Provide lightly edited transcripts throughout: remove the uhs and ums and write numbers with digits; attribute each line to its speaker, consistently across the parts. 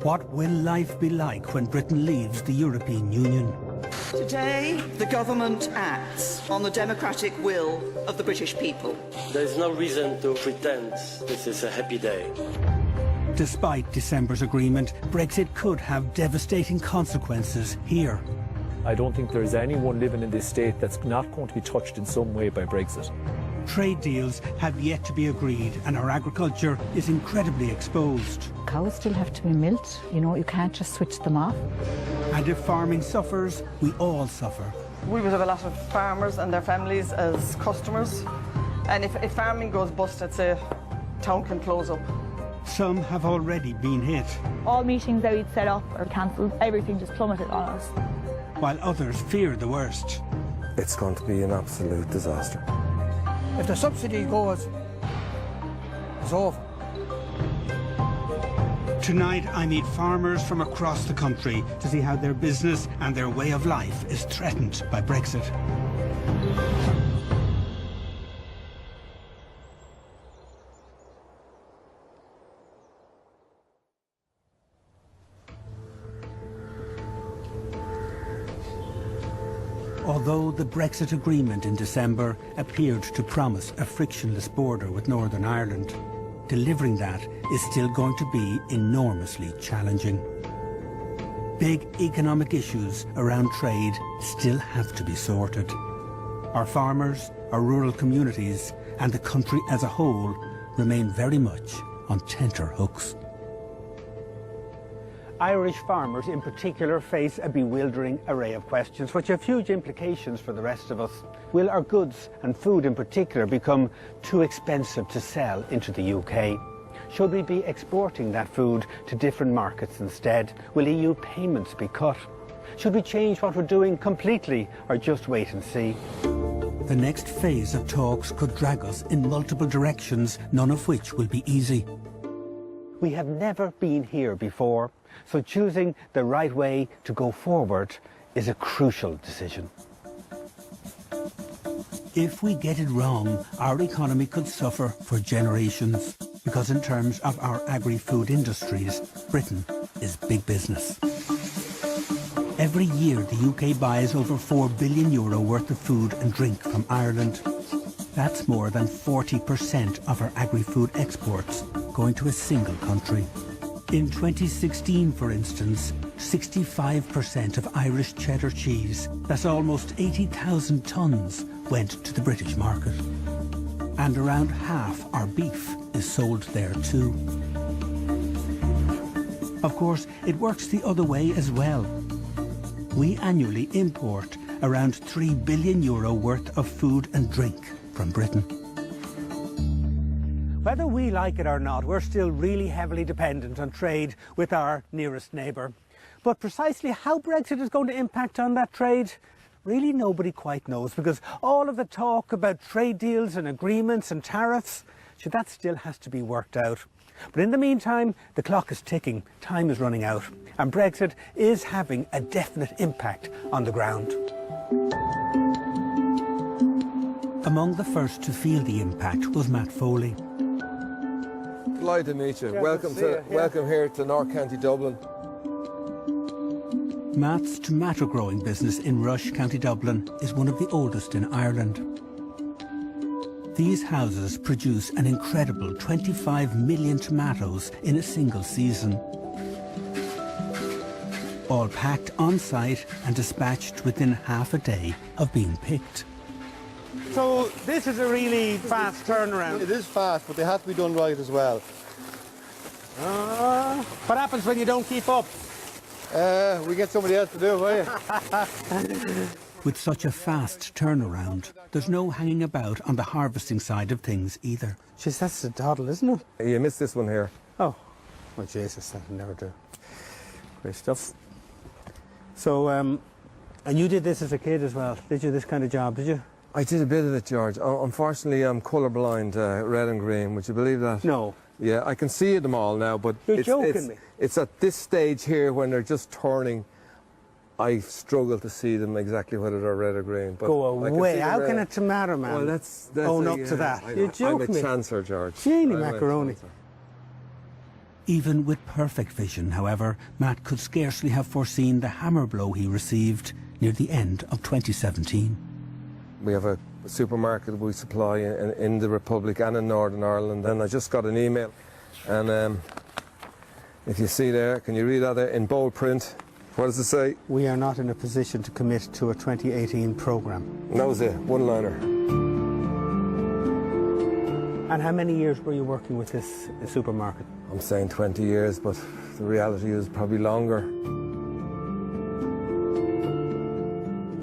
Speaker 1: What will life be like when Britain leaves the European Union?
Speaker 2: Today, the government acts on the democratic will of the British people.
Speaker 3: There is no reason to pretend this is a happy day.
Speaker 1: Despite December's agreement, Brexit could have devastating consequences here.
Speaker 4: I don't think there is anyone living in this state that's not going to be touched in some way by Brexit.
Speaker 1: Trade deals have yet to be agreed and our agriculture is incredibly exposed.
Speaker 5: Cows still have to be milked, you know, you can't just switch them off.
Speaker 1: And if farming suffers, we all suffer.
Speaker 6: We would have a lot of farmers and their families as customers, and if farming goes bust, I'd say town can close up.
Speaker 1: Some have already been hit.
Speaker 7: All meetings that we'd set up are cancelled, everything just plummeted on us.
Speaker 1: While others fear the worst.
Speaker 8: It's going to be an absolute disaster.
Speaker 9: If the subsidy goes, it's over.
Speaker 1: Tonight I meet farmers from across the country to see how their business and their way of life is threatened by Brexit. Although the Brexit agreement in December appeared to promise a frictionless border with Northern Ireland, delivering that is still going to be enormously challenging. Big economic issues around trade still have to be sorted. Our farmers, our rural communities and the country as a whole remain very much on tenterhooks. Irish farmers in particular face a bewildering array of questions which have huge implications for the rest of us. Will our goods and food in particular become too expensive to sell into the UK? Should we be exporting that food to different markets instead? Will EU payments be cut? Should we change what we're doing completely or just wait and see? The next phase of talks could drag us in multiple directions, none of which will be easy. We have never been here before. So choosing the right way to go forward is a crucial decision. If we get it wrong, our economy could suffer for generations, because in terms of our agri-food industries, Britain is big business. Every year the UK buys over €4 billion worth of food and drink from Ireland. That's more than 40% of our agri-food exports going to a single country. In 2016, for instance, 65% of Irish cheddar cheese, that's almost 80,000 tonnes, went to the British market. And around half our beef is sold there too. Of course, it works the other way as well. We annually import around €3 billion worth of food and drink from Britain. Whether we like it or not, we're still really heavily dependent on trade with our nearest neighbour. But precisely how Brexit is going to impact on that trade, really nobody quite knows, because all of the talk about trade deals and agreements and tariffs, that still has to be worked out. But in the meantime, the clock is ticking, time is running out, and Brexit is having a definite impact on the ground. Among the first to feel the impact was Matt Foley.
Speaker 8: Delighted to meet you. Welcome here to North County Dublin.
Speaker 1: Matt's tomato growing business in Rush, County Dublin is one of the oldest in Ireland. These houses produce an incredible 25 million tomatoes in a single season. All packed on site and dispatched within half a day of being picked. So this is a really fast turnaround.
Speaker 10: It is fast, but they have to be done right as well.
Speaker 1: What happens when you don't keep up?
Speaker 10: We get somebody else to do it, will you?
Speaker 1: With such a fast turnaround, there's no hanging about on the harvesting side of things either. Jeez, that's a doddle, isn't it?
Speaker 8: You missed this one here.
Speaker 1: Oh, well, Jesus, that'll never do. Great stuff. So, and you did this as a kid as well, did you, this kind of job, did you?
Speaker 8: I did a bit of it, George. Unfortunately, I'm colourblind, red and green. Would you believe that?
Speaker 1: No.
Speaker 8: Yeah, I can see them all now, but
Speaker 1: You're joking me.
Speaker 8: It's at this stage here when they're just turning. I struggle to see them exactly whether they're red or green. But
Speaker 1: go away! How can a tomato man
Speaker 8: well, that's
Speaker 1: own up to that? You're joking me.
Speaker 8: I'm a chancer, George.
Speaker 1: Genie macaroni. Even with perfect vision, however, Matt could scarcely have foreseen the hammer blow he received near the end of 2017.
Speaker 8: We have a supermarket we supply in the Republic and in Northern Ireland, and I just got an email, and if you see there, can you read that there in bold print? What does it say?
Speaker 11: We are not in a position to commit to a 2018 programme.
Speaker 8: That was it, one-liner.
Speaker 11: And how many years were you working with this supermarket?
Speaker 8: I'm saying 20 years, but the reality is probably longer.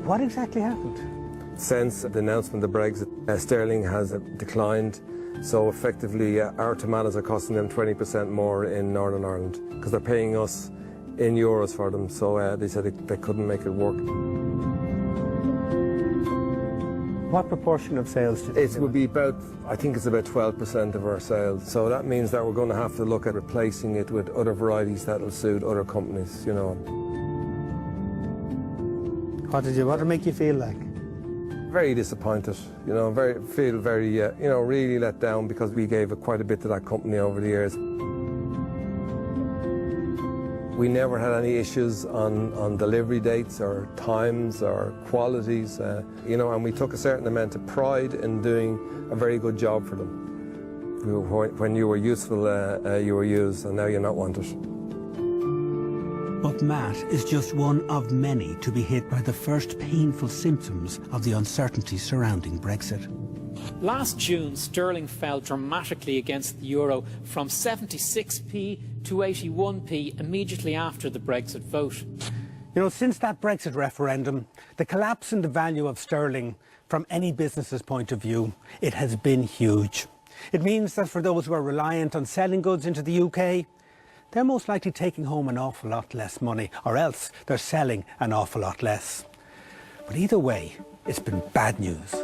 Speaker 11: What exactly happened?
Speaker 8: Since the announcement of Brexit, sterling has declined, so effectively our tomatoes are costing them 20% more in Northern Ireland because they're paying us in euros for them, so they said they couldn't make it work.
Speaker 11: What proportion of sales did
Speaker 8: it would be about, I think it's about 12% of our sales, so that means that we're going to have to look at replacing it with other varieties that will suit other companies, you know.
Speaker 11: What did it make you feel like?
Speaker 8: Very disappointed, you know, feel very, you know, really let down because we gave quite a bit to that company over the years. We never had any issues on delivery dates or times or qualities, you know, and we took a certain amount of pride in doing a very good job for them. When you were useful, you were used, and now you're not wanted.
Speaker 1: But Matt is just one of many to be hit by the first painful symptoms of the uncertainty surrounding Brexit.
Speaker 12: Last June, sterling fell dramatically against the euro from 76p to 81p immediately after the Brexit vote.
Speaker 11: You know, since that Brexit referendum, the collapse in the value of sterling from any business's point of view, it has been huge. It means that for those who are reliant on selling goods into the UK, they're most likely taking home an awful lot less money, or else they're selling an awful lot less. But either way, it's been bad news.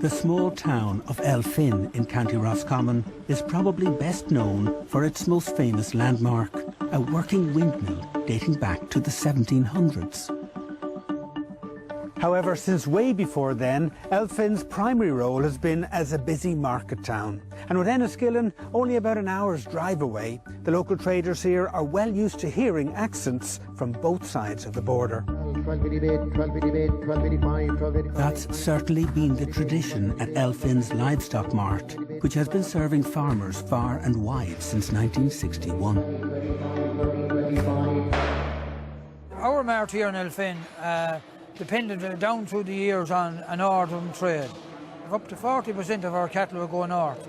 Speaker 11: The small town of Elphin in County Roscommon is probably best known for its most famous landmark, a working windmill dating back to the 1700s. However, since way before then, Elphin's primary role has been as a busy market town. And with Enniskillen only about an hour's drive away, the local traders here are well used to hearing accents from both sides of the border. That's certainly been the tradition at Elphin's Livestock Mart, which has been serving farmers far and wide since 1961.
Speaker 9: Our mart here in Elphin depended down through the years on a northern trade. Up to 40% of our cattle were going north.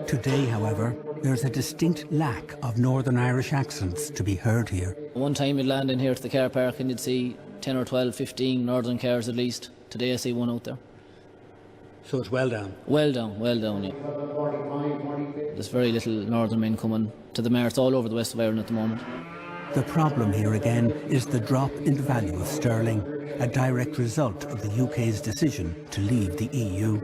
Speaker 1: Today, however, there's a distinct lack of Northern Irish accents to be heard here.
Speaker 13: One time you'd land in here to the car park and you'd see 10 or 12, 15 northern cars at least. Today I see one out there.
Speaker 11: So it's well down?
Speaker 13: Well down, yeah. There's very little northern men coming to the marts all over the west of Ireland at the moment.
Speaker 1: The problem here again is the drop in the value of sterling, a direct result of the UK's decision to leave the EU.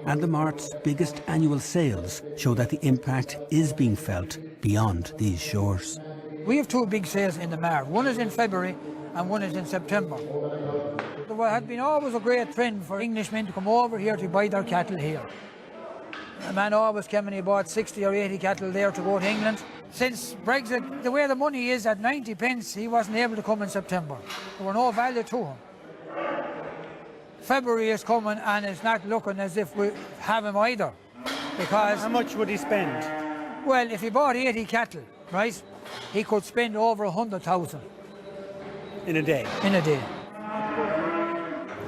Speaker 1: And the mart's biggest annual sales show that the impact is being felt beyond these shores.
Speaker 9: We have two big sales in the mart. One is in February and one is in September. There had been always a great trend for Englishmen to come over here to buy their cattle here. A man always came and he bought 60 or 80 cattle there to go to England. Since Brexit, the way the money is at 90 pence, he wasn't able to come in September. There were no value to him. February is coming and it's not looking as if we have him either. Because
Speaker 11: how much would he spend?
Speaker 9: Well, if he bought 80 cattle, right, he could spend over 100,000.
Speaker 11: In a day?
Speaker 9: In a day.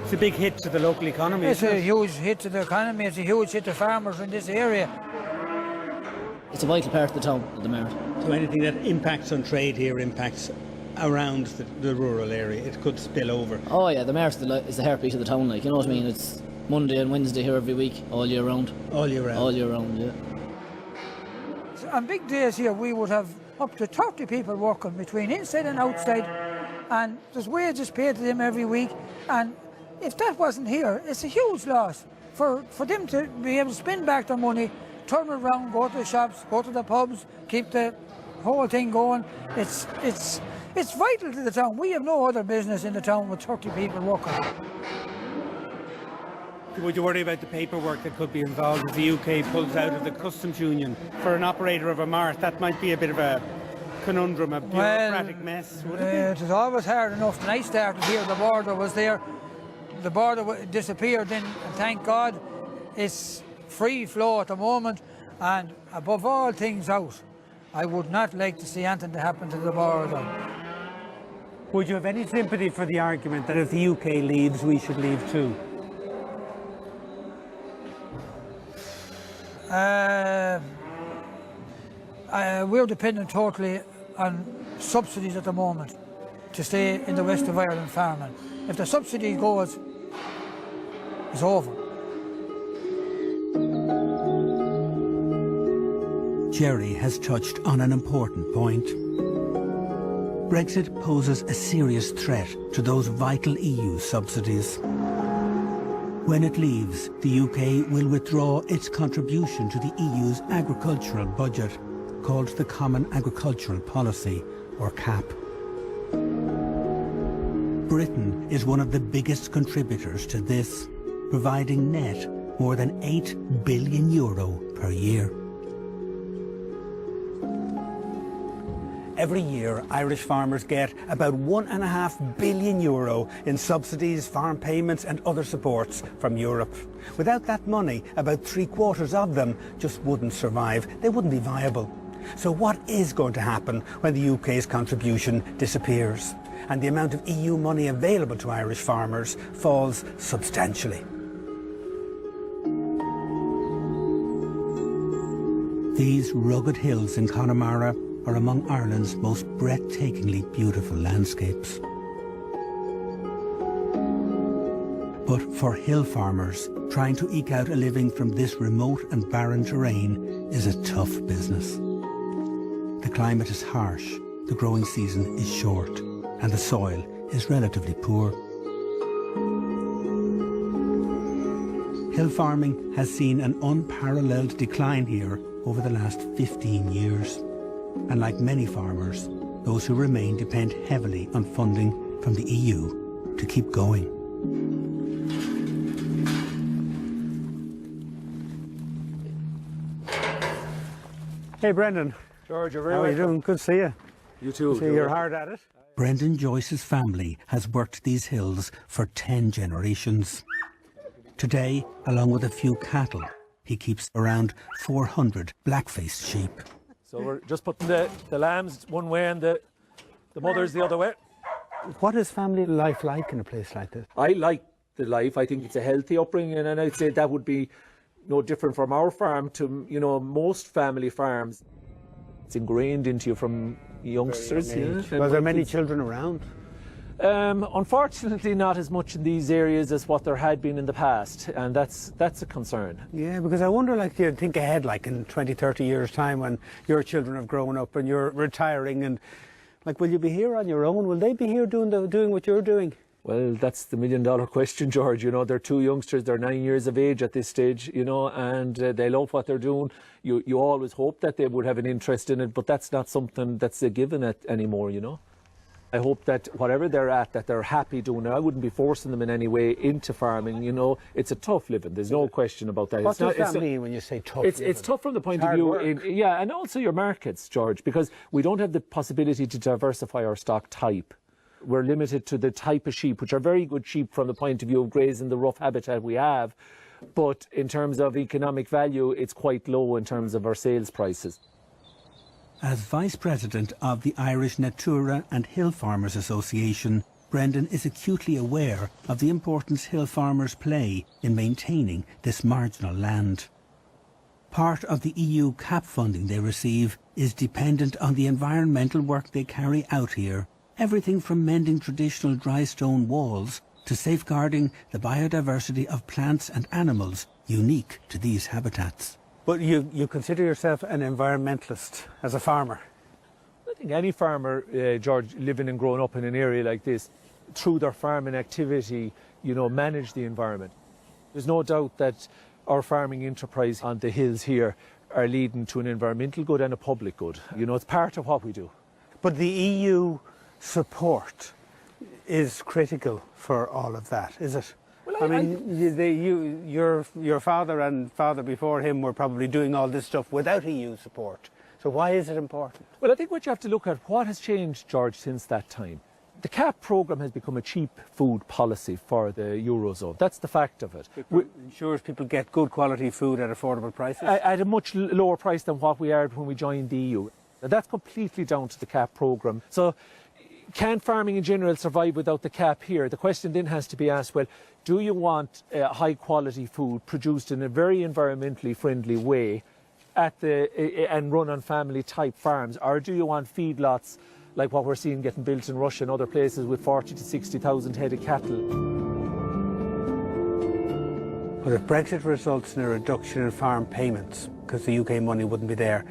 Speaker 11: It's a big hit to the local economy.
Speaker 9: It's a huge hit to the economy. It's a huge hit to farmers in this area.
Speaker 13: It's a vital part of the town, the mart.
Speaker 11: So anything that impacts on trade here impacts around the rural area. It could spill over.
Speaker 13: Oh yeah, the mart is the heartbeat of the town, like, you know what I mean? It's Monday and Wednesday here every week, all year round.
Speaker 11: All year round?
Speaker 13: All year round, yeah.
Speaker 9: On big days here, we would have up to 30 people working between inside and outside, and there's wages paid to them every week, and if that wasn't here, it's a huge loss for them to be able to spend back their money, turn around, go to the shops, go to the pubs, keep the whole thing going. It's vital to the town. We have no other business in the town with 30 people working.
Speaker 11: Would you worry about the paperwork that could be involved if the UK pulls out of the customs union? For an operator of a mart, that might be a bit of a conundrum, a bureaucratic mess, wouldn't it?
Speaker 9: It was always hard enough. When I started here, the border was there. The border disappeared then, and thank God it's free flow at the moment. And above all things else, I would not like to see anything to happen to the border.
Speaker 11: Would you have any sympathy for the argument that if the UK leaves, we should leave too?
Speaker 9: We're dependent totally on subsidies at the moment to stay in the west of Ireland farming. If the subsidy goes, it's over.
Speaker 1: Jerry has touched on an important point. Brexit poses a serious threat to those vital EU subsidies. When it leaves, the UK will withdraw its contribution to the EU's agricultural budget, called the Common Agricultural Policy, or CAP. Britain is one of the biggest contributors to this, providing net more than €8 billion per year.
Speaker 11: Every year, Irish farmers get about €1.5 billion in subsidies, farm payments and other supports from Europe. Without that money, about 3/4 of them just wouldn't survive. They wouldn't be viable. So what is going to happen when the UK's contribution disappears and the amount of EU money available to Irish farmers falls substantially?
Speaker 1: These rugged hills in Connemara are among Ireland's most breathtakingly beautiful landscapes. But for hill farmers, trying to eke out a living from this remote and barren terrain is a tough business. The climate is harsh, the growing season is short, and the soil is relatively poor. Hill farming has seen an unparalleled decline here over the last 15 years. And like many farmers, those who remain depend heavily on funding from the EU to keep going.
Speaker 11: Hey Brendan.
Speaker 4: George, you're very
Speaker 11: How are you doing? Good to see you.
Speaker 4: You too.
Speaker 11: See you're hard at it.
Speaker 1: Brendan Joyce's family has worked these hills for 10 generations. Today, along with a few cattle, he keeps around 400 black-faced sheep.
Speaker 4: So we're just putting the lambs one way and the mothers the other way.
Speaker 11: What is family life like in a place like this?
Speaker 4: I like the life. I think it's a healthy upbringing, and I'd say that would be no different from our farm to, you know, most family farms. It's ingrained into you from youngsters. Yeah.
Speaker 11: Was there many children around?
Speaker 4: Unfortunately, not as much in these areas as what there had been in the past, and that's a concern.
Speaker 11: Yeah, because I wonder, like, you think ahead, like in 20, 30 years' time when your children have grown up and you're retiring, and like, will you be here on your own? Will they be here doing what you're doing?
Speaker 4: Well, that's the million-dollar question, George. You know, they're two youngsters, they're 9 years of age at this stage, you know, and they love what they're doing. You always hope that they would have an interest in it, but that's not something that's a given anymore, you know. I hope that whatever they're at, that they're happy doing it. I wouldn't be forcing them in any way into farming, you know. It's a tough living, there's no question about that.
Speaker 11: What does that mean when you say tough living?
Speaker 4: It's tough from the point of view, and also your markets, George, because we don't have the possibility to diversify our stock type. We're limited to the type of sheep, which are very good sheep from the point of view of grazing the rough habitat we have. But in terms of economic value, it's quite low in terms of our sales prices.
Speaker 1: As Vice President of the Irish Natura and Hill Farmers Association, Brendan is acutely aware of the importance hill farmers play in maintaining this marginal land. Part of the EU CAP funding they receive is dependent on the environmental work they carry out here. Everything from mending traditional dry stone walls to safeguarding the biodiversity of plants and animals unique to these habitats.
Speaker 11: But you consider yourself an environmentalist as a farmer?
Speaker 4: I think any farmer, George, living and growing up in an area like this, through their farming activity, you know, manage the environment. There's no doubt that our farming enterprise on the hills here are leading to an environmental good and a public good. You know, it's part of what we do.
Speaker 11: But the EU support is critical for all of that, is it?
Speaker 4: Well,
Speaker 11: I mean, your father and father before him were probably doing all this stuff without EU support. So why is it important?
Speaker 4: Well, I think what you have to look at, what has changed, George, since that time. The CAP programme has become a cheap food policy for the Eurozone. That's the fact of it.
Speaker 11: It ensures people get good quality food at affordable prices?
Speaker 4: At a much lower price than what we are when we joined the EU. Now, that's completely down to the CAP programme. So can farming in general survive without the CAP here? The question then has to be asked, well, do you want high quality food produced in a very environmentally friendly way and run on family type farms, or do you want feedlots like what we're seeing getting built in Russia and other places with 40 to 60,000 head of cattle?
Speaker 11: But if Brexit results in a reduction in farm payments, because the UK money wouldn't be there,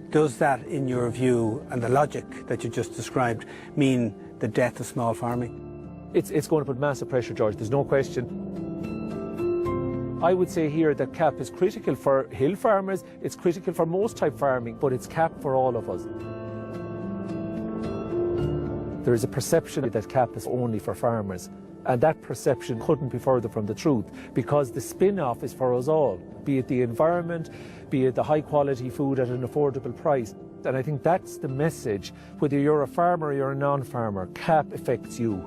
Speaker 11: does that, in your view, and the logic that you just described, mean the death of small farming?
Speaker 4: It's going to put massive pressure, George, there's no question. I would say here that CAP is critical for hill farmers, it's critical for most type farming, but it's CAP for all of us. There is a perception that CAP is only for farmers, and that perception couldn't be further from the truth, because the spin-off is for us all, be it the environment, be it the high quality food at an affordable price. And I think that's the message, whether you're a farmer or you're a non-farmer, CAP affects you.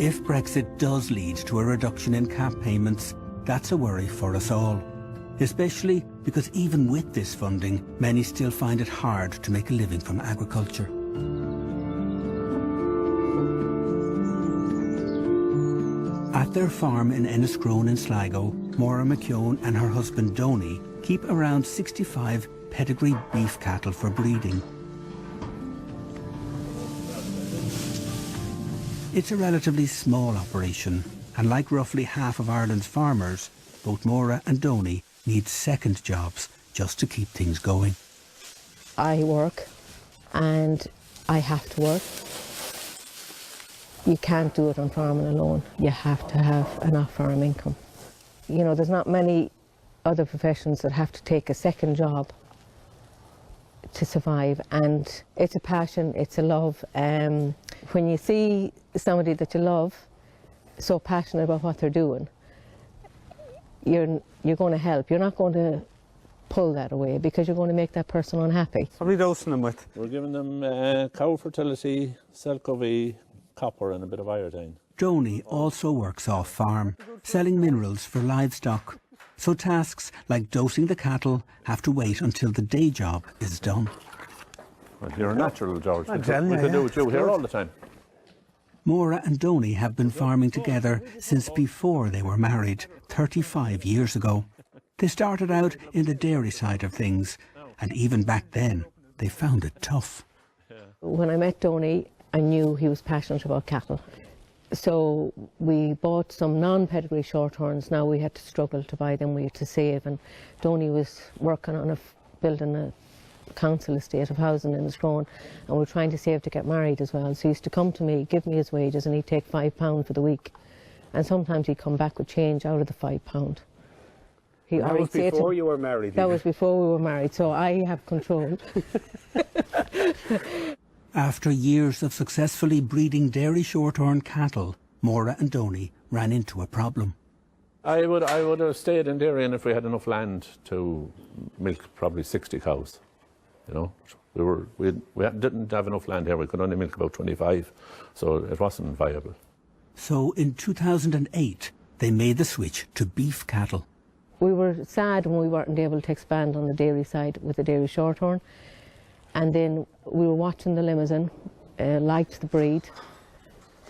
Speaker 1: If Brexit does lead to a reduction in CAP payments, that's a worry for us all. Especially because even with this funding, many still find it hard to make a living from agriculture. At their farm in Enniscrone in Sligo, Maura McKeown and her husband Donny keep around 65 pedigree beef cattle for breeding. It's a relatively small operation, and like roughly half of Ireland's farmers, both Maura and Donny need second jobs just to keep things going.
Speaker 14: I work and I have to work. You can't do it on farming alone. You have to have an off-farm income. You know, there's not many other professions that have to take a second job to survive, and it's a passion, it's a love. When you see somebody that you love so passionate about what they're doing, you're going to help. You're not going to pull that away because you're going to make that person unhappy.
Speaker 11: What are we dosing them with?
Speaker 15: We're giving them cow fertility, Selcovy, copper and a bit of iodine.
Speaker 1: Donny also works off-farm, selling minerals for livestock. So tasks like dosing the cattle have to wait until the day job is done.
Speaker 15: Well, you're a natural, George. We
Speaker 11: you,
Speaker 15: could do it you here all the time.
Speaker 1: Maura and Donny have been farming together since before they were married, 35 years ago. They started out in the dairy side of things, and even back then, they found it tough.
Speaker 14: When I met Donny, I knew he was passionate about cattle. So we bought some non-pedigree shorthorns. Now we had to struggle to buy them, we had to save, and Donny was working on building a council estate of housing in Enniscrone, and we were trying to save to get married as well. So he used to come to me, give me his wages, and he'd take £5 for the week. And sometimes he'd come back with change out of the £5.
Speaker 11: That was before you were married?
Speaker 14: That was before we were married, so I have control.
Speaker 1: After years of successfully breeding dairy shorthorn cattle, Maura and Donny ran into a problem.
Speaker 15: I would have stayed in dairy, and if we had enough land to milk probably 60 cows, you know. We didn't have enough land here, we could only milk about 25, so it wasn't viable.
Speaker 1: So in 2008, they made the switch to beef cattle.
Speaker 14: We were sad when we weren't able to expand on the dairy side with the dairy shorthorn. And then we were watching the Limousin, liked the breed,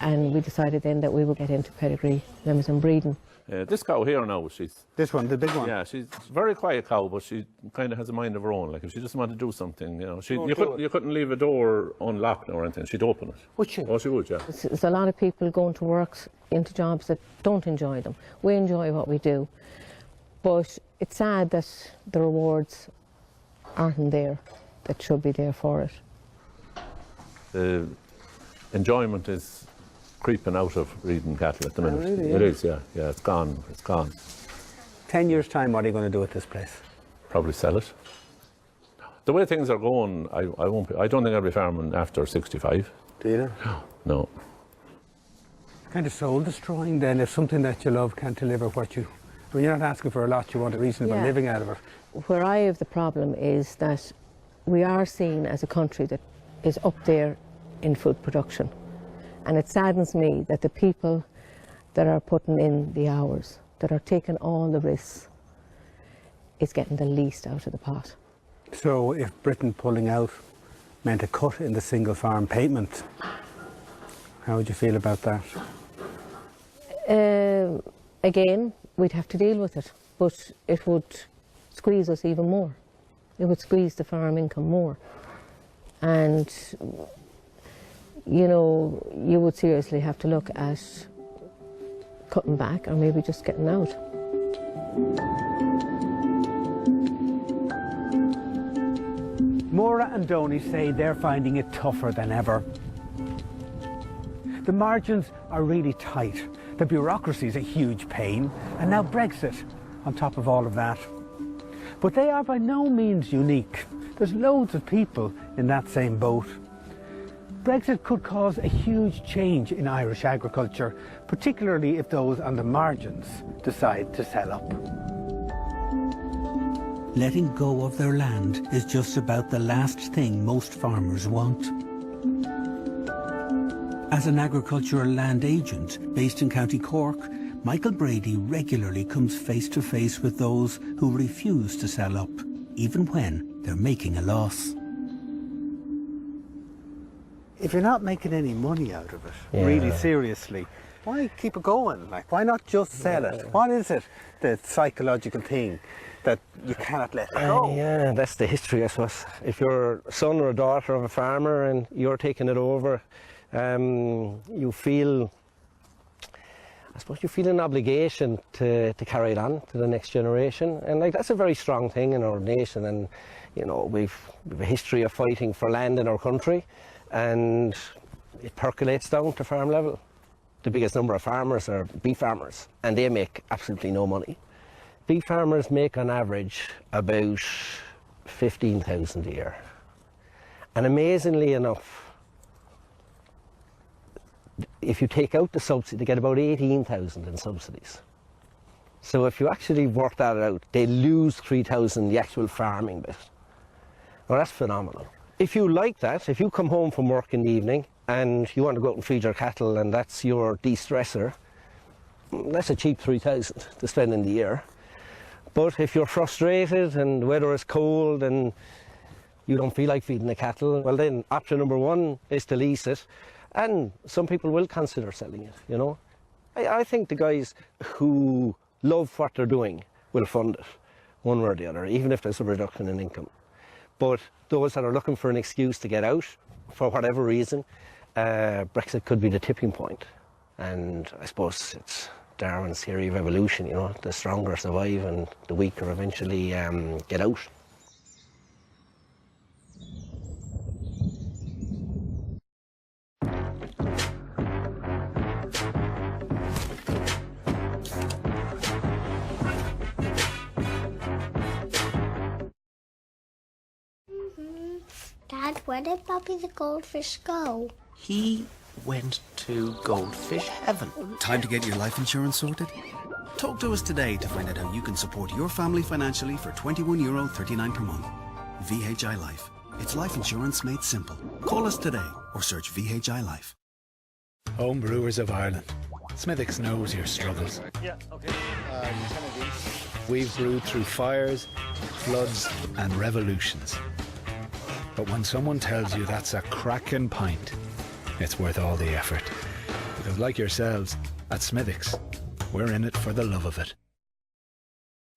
Speaker 14: and we decided then that we would get into pedigree Limousin breeding.
Speaker 15: This cow here now, she's...
Speaker 11: This one, the big one?
Speaker 15: Yeah, she's a very quiet cow, but she kind of has a mind of her own. Like, if she just wanted to do something, you know, you couldn't leave a door unlocked or anything. She'd open it.
Speaker 11: Would she?
Speaker 15: Oh, she would, yeah.
Speaker 14: There's a lot of people going to work into jobs that don't enjoy them. We enjoy what we do, but it's sad that the rewards aren't there that should be there for it.
Speaker 15: The enjoyment is creeping out of breeding cattle at the minute.
Speaker 11: Oh, really?
Speaker 15: It is, yeah. Yeah, it's gone. It's gone.
Speaker 11: 10 years' time, what are you going to do with this place?
Speaker 15: Probably sell it. The way things are going, I don't think I'll be farming after 65.
Speaker 11: Do you?
Speaker 15: No.
Speaker 11: Kind of soul destroying then if something that you love can't deliver what you... I mean, you're not asking for a lot, you want a reasonable living out of it.
Speaker 14: Where I have the problem is that we are seen as a country that is up there in food production. And it saddens me that the people that are putting in the hours, that are taking all the risks, is getting the least out of the pot.
Speaker 11: So if Britain pulling out meant a cut in the single farm payment, how would you feel about that?
Speaker 14: Again, we'd have to deal with it, but it would squeeze us even more. It would squeeze the farm income more. And, you know, you would seriously have to look at cutting back or maybe just getting out.
Speaker 11: Maura and Donny say they're finding it tougher than ever. The margins are really tight. The bureaucracy is a huge pain, and now Brexit on top of all of that. But they are by no means unique. There's loads of people in that same boat. Brexit could cause a huge change in Irish agriculture, particularly if those on the margins decide to sell up.
Speaker 1: Letting go of their land is just about the last thing most farmers want. As an agricultural land agent based in County Cork, Michael Brady regularly comes face to face with those who refuse to sell up, even when they're making a loss.
Speaker 11: If you're not making any money out of it, really seriously, why keep it going? Like, why not just sell it? What is it, the psychological thing that you cannot let go?
Speaker 16: Yeah, that's the history, I suppose. If you're a son or a daughter of a farmer and you're taking it over, you feel, I suppose you feel an obligation to carry it on to the next generation, and like that's a very strong thing in our nation. And you know, we've a history of fighting for land in our country, and it percolates down to farm level. The biggest number of farmers are beef farmers, and they make absolutely no money. Beef farmers make on average about 15,000 a year, and amazingly enough, if you take out the subsidy, they get about 18,000 in subsidies. So if you actually work that out, they lose 3,000 the actual farming bit. Well, that's phenomenal. If you like that, if you come home from work in the evening and you want to go out and feed your cattle and that's your de-stressor, that's a cheap 3,000 to spend in the year. But if you're frustrated and the weather is cold and you don't feel like feeding the cattle, well then option number one is to lease it. And some people will consider selling it, you know. I think the guys who love what they're doing will fund it, one way or the other, even if there's a reduction in income. But those that are looking for an excuse to get out, for whatever reason, Brexit could be the tipping point. And I suppose it's Darwin's theory of evolution, you know, the stronger survive and the weaker eventually get out.
Speaker 17: Dad, where did Bobby the goldfish go?
Speaker 18: He went to goldfish heaven.
Speaker 19: Time to get your life insurance sorted? Talk to us today to find out how you can support your family financially for €21.39 per month. VHI Life. It's life insurance made simple. Call us today or search VHI Life.
Speaker 20: Home Brewers of Ireland. Smithwick's knows your struggles.
Speaker 10: Yeah, okay. 10 of these.
Speaker 20: We've brewed through fires, floods and revolutions. But when someone tells you that's a cracking pint, it's worth all the effort. Because like yourselves, at Smithwick's, we're in it for the love of it.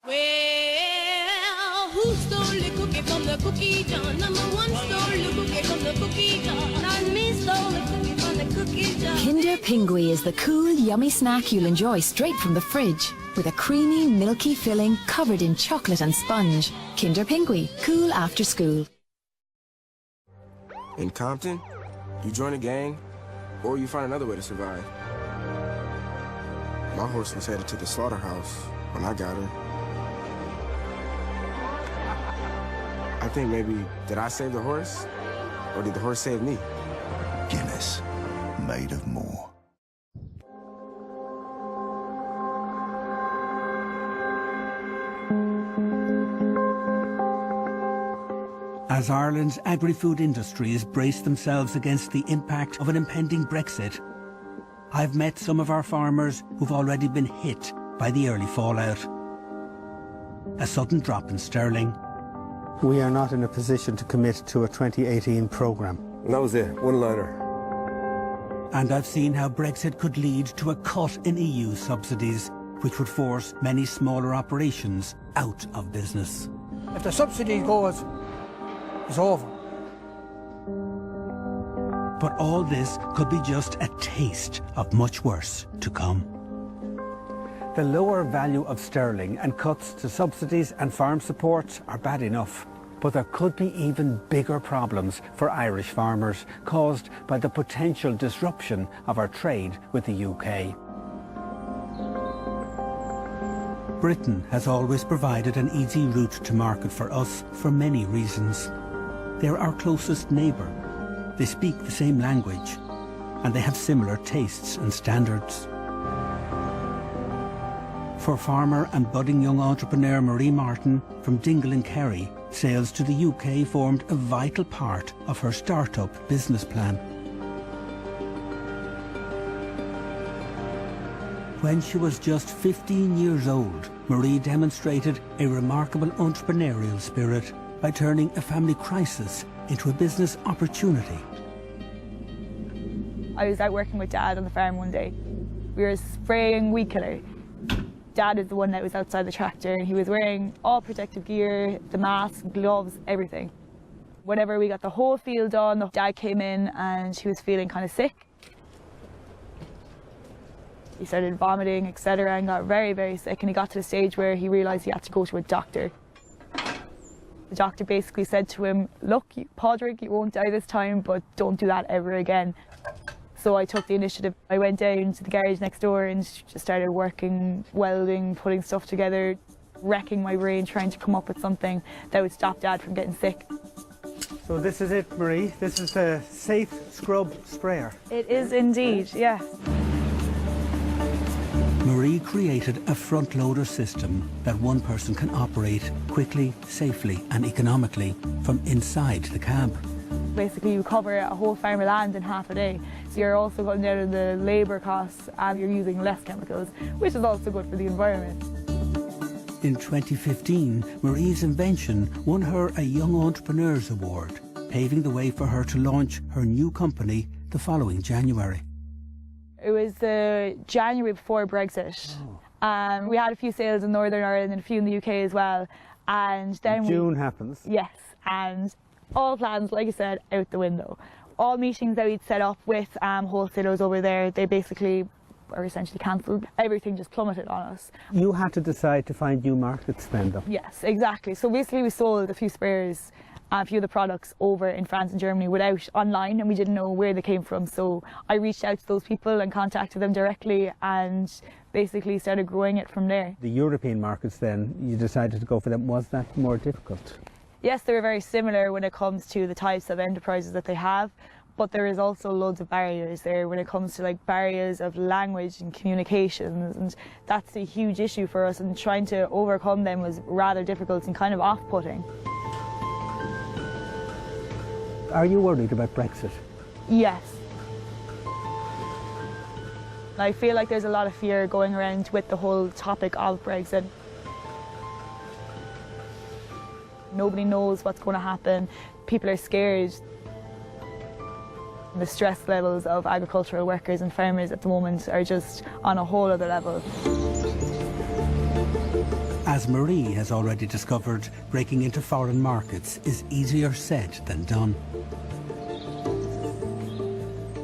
Speaker 21: Well, who stole the cookie from the cookie jar? Number one stole the cookie from the cookie jar. Not me stole the cookie from the cookie jar.
Speaker 22: Kinder Pingui is the cool, yummy snack you'll enjoy straight from the fridge. With a creamy, milky filling covered in chocolate and sponge. Kinder Pingui, cool after school.
Speaker 23: In Compton, you join a gang, or you find another way to survive. My horse was headed to the slaughterhouse when I got her. I think maybe, did I save the horse, or did the horse save me?
Speaker 19: Guinness, made of more.
Speaker 1: As Ireland's agri-food industries brace themselves against the impact of an impending Brexit, I've met some of our farmers who've already been hit by the early fallout. A sudden drop in sterling.
Speaker 11: We are not in a position to commit to a 2018 programme.
Speaker 8: And that was it, one-liner.
Speaker 1: And I've seen how Brexit could lead to a cut in EU subsidies, which would force many smaller operations out of business.
Speaker 9: If the subsidy goes, it's over.
Speaker 1: But all this could be just a taste of much worse to come.
Speaker 11: The lower value of sterling and cuts to subsidies and farm support are bad enough. But there could be even bigger problems for Irish farmers caused by the potential disruption of our trade with the UK.
Speaker 1: Britain has always provided an easy route to market for us for many reasons. They're our closest neighbour. They speak the same language, and they have similar tastes and standards. For farmer and budding young entrepreneur Marie Martin from Dingle in Kerry, sales to the UK formed a vital part of her start-up business plan. When she was just 15 years old, Marie demonstrated a remarkable entrepreneurial spirit by turning a family crisis into a business opportunity.
Speaker 7: I was out working with Dad on the farm one day. We were spraying weed killer. Dad is the one that was outside the tractor, and he was wearing all protective gear, the mask, gloves, everything. Whenever we got the whole field done, Dad came in and he was feeling kind of sick. He started vomiting, etc., and got very, very sick, and he got to the stage where he realised he had to go to a doctor. The doctor basically said to him, look, Padraig, you won't die this time, but don't do that ever again. So I took the initiative. I went down to the garage next door and just started working, welding, putting stuff together, wrecking my brain, trying to come up with something that would stop Dad from getting sick.
Speaker 11: So this is it, Marie. This is the Safe Scrub Sprayer.
Speaker 7: It is indeed, yes.
Speaker 1: Marie created a front-loader system that one person can operate quickly, safely and economically from inside the cab.
Speaker 7: Basically, you cover a whole farm of land in half a day. So you're also cutting down on the labour costs and you're using less chemicals, which is also good for the environment.
Speaker 1: In 2015, Marie's invention won her a Young Entrepreneurs Award, paving the way for her to launch her new company the following January.
Speaker 7: It was the January before Brexit. We had a few sales in Northern Ireland and a few in the UK as well. And then
Speaker 11: June happens.
Speaker 7: Yes, and all plans, like I said, out the window. All meetings that we'd set up with wholesalers over there, they basically were essentially cancelled. Everything just plummeted on us.
Speaker 11: You had to decide to find new markets then, though.
Speaker 7: Yes, exactly. So basically we sold a few sprayers, a few of the products over in France and Germany without online, and we didn't know where they came from. So I reached out to those people and contacted them directly and basically started growing it from there.
Speaker 11: The European markets then, you decided to go for them. Was that more difficult?
Speaker 7: Yes, they were very similar when it comes to the types of enterprises that they have, but there is also loads of barriers there when it comes to like barriers of language and communications, and that's a huge issue for us, and trying to overcome them was rather difficult and kind of off-putting.
Speaker 11: Are you worried about Brexit?
Speaker 7: Yes. I feel like there's a lot of fear going around with the whole topic of Brexit. Nobody knows what's going to happen. People are scared. The stress levels of agricultural workers and farmers at the moment are just on a whole other level.
Speaker 1: As Marie has already discovered, breaking into foreign markets is easier said than done.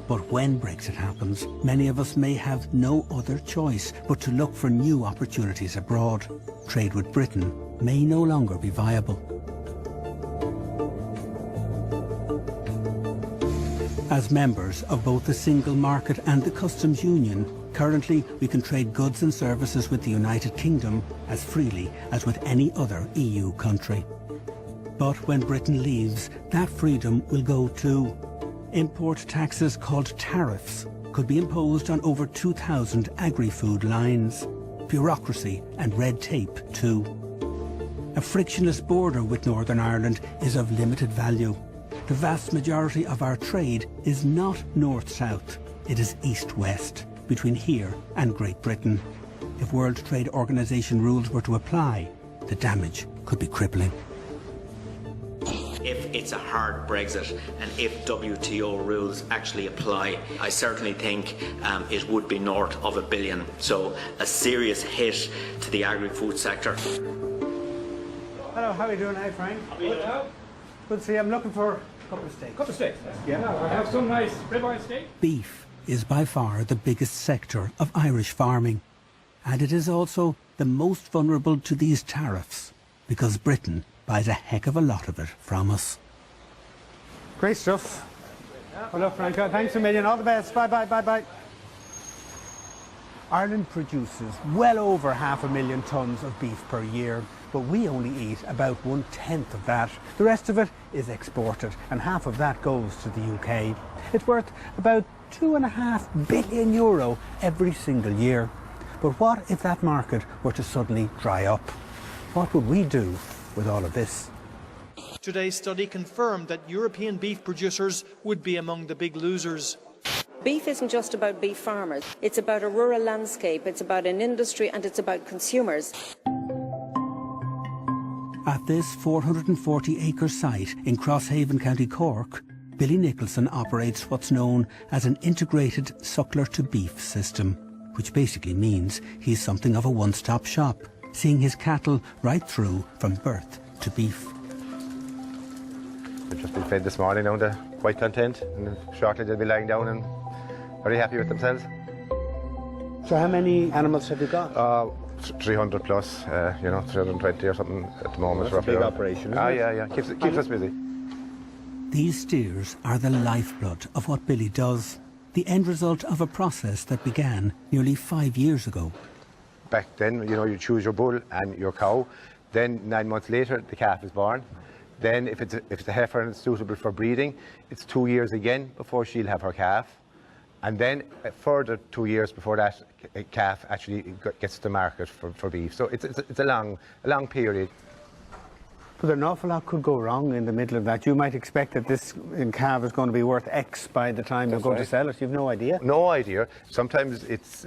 Speaker 1: But when Brexit happens, many of us may have no other choice but to look for new opportunities abroad. Trade with Britain may no longer be viable. As members of both the single market and the customs union, currently we can trade goods and services with the United Kingdom as freely as with any other EU country. But when Britain leaves, that freedom will go too. Import taxes called tariffs could be imposed on over 2,000 agri-food lines. Bureaucracy and red tape too. a frictionless border with Northern Ireland is of limited value. The vast majority of our trade is not north-south, it is east-west, between here and Great Britain. If World Trade Organization rules were to apply, the damage could be crippling.
Speaker 2: If it's a hard Brexit and if WTO rules actually apply, I certainly think it would be north of $1 billion. So a serious hit to the agri-food sector.
Speaker 11: Hello, how are you doing? Hi, Frank. Good to see you. I'm looking for a couple of steaks.
Speaker 3: Couple of steaks?
Speaker 11: Yeah.
Speaker 3: I have some nice ribeye steak.
Speaker 1: Beef is by far the biggest sector of Irish farming. And it is also the most vulnerable to these tariffs, because Britain buys a heck of a lot of it from us.
Speaker 11: Great stuff. Well, look, Frank, thanks a million. All the best. Bye, bye, bye, bye. Ireland produces well over 500,000 tonnes of beef per year, but we only eat about 1/10 of that. The rest of it is exported, and half of that goes to the UK. It's worth about €2.5 billion every single year. But what if that market were to suddenly dry up? What would we do with all of this?
Speaker 5: Today's study confirmed that European beef producers would be among the big losers.
Speaker 24: Beef isn't just about beef farmers. It's about a rural landscape, it's about an industry, and it's about consumers.
Speaker 1: At this 440-acre site in Crosshaven, County Cork, Billy Nicholson operates what's known as an integrated suckler-to-beef system, which basically means he's something of a one-stop shop, seeing his cattle right through from birth to beef.
Speaker 10: They've just been fed this morning now, they're quite content, and shortly they'll be lying down and very happy with themselves.
Speaker 11: So how many animals have you got?
Speaker 10: 300 plus, 320 or something at the moment.
Speaker 11: That's a big operation, isn't it?
Speaker 10: Yeah. Keeps us busy.
Speaker 1: These steers are the lifeblood of what Billy does, the end result of a process that began nearly 5 years ago.
Speaker 10: Back then, you choose your bull and your cow. Then 9 months later, the calf is born. Then if it's a heifer and it's suitable for breeding, it's 2 years again before she'll have her calf. And then a further 2 years before that calf actually gets to market for beef. So it's a long period.
Speaker 11: But an awful lot could go wrong in the middle of that. You might expect that this calf is going to be worth X by the time you're going to sell it. You've no idea.
Speaker 10: No idea. Sometimes it's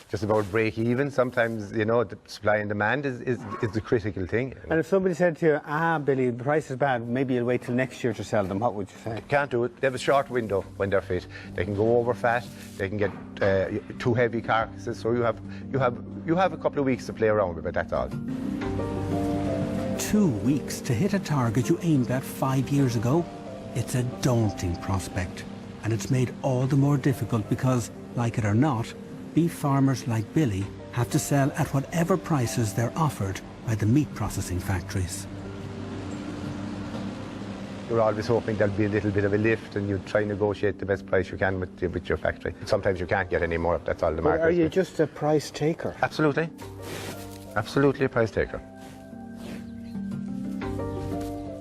Speaker 10: just about break even. Sometimes, the supply and demand is the critical thing.
Speaker 11: And if somebody said to you, Billy, the price is bad, maybe you'll wait till next year to sell them, what would you say?
Speaker 10: Can't do it. They have a short window when they're fit. They can go over fat. They can get too heavy carcasses. So you have a couple of weeks to play around with it. That's all.
Speaker 1: 2 weeks to hit a target you aimed at 5 years ago? It's a daunting prospect, and it's made all the more difficult because, like it or not, beef farmers like Billy have to sell at whatever prices they're offered by the meat processing factories.
Speaker 10: You're always hoping there'll be a little bit of a lift, and you try and negotiate the best price you can with your factory. Sometimes you can't get any more, that's all the market.
Speaker 11: Are you just a price taker?
Speaker 10: Absolutely. Absolutely a price taker.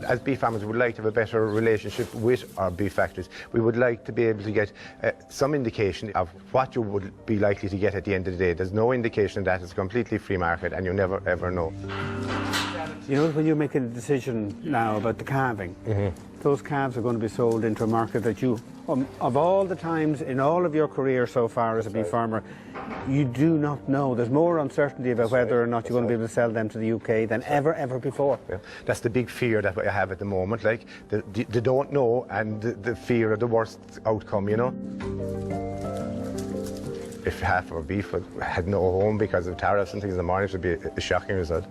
Speaker 10: As beef farmers, we would like to have a better relationship with our beef factories. We would like to be able to get some indication of what you would be likely to get at the end of the day. There's no indication that it's a completely free market, and you never ever know.
Speaker 11: You know, when you're making a decision now about the calving, those calves are going to be sold into a market that you, of all the times in all of your career so far as a beef farmer, you do not know. There's more uncertainty about whether or not you're going to be able to sell them to the UK than ever before.
Speaker 10: Yeah. That's the big fear that I have at the moment, like they don't know, and the fear of the worst outcome, If half of our beef had no home because of tariffs and things in the morning, it would be a shocking result.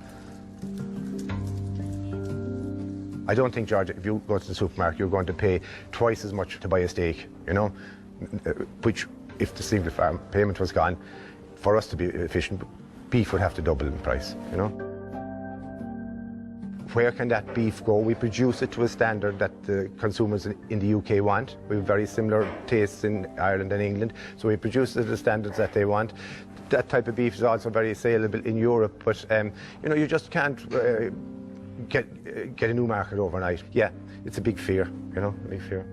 Speaker 10: I don't think, George, if you go to the supermarket, you're going to pay twice as much to buy a steak, which, if the single farm payment was gone, for us to be efficient, beef would have to double in price, Where can that beef go? We produce it to a standard that the consumers in the UK want. We have very similar tastes in Ireland and England, so we produce it to the standards that they want. That type of beef is also very saleable in Europe, but you just can't get a new market overnight. Yeah, it's a big fear, a big fear.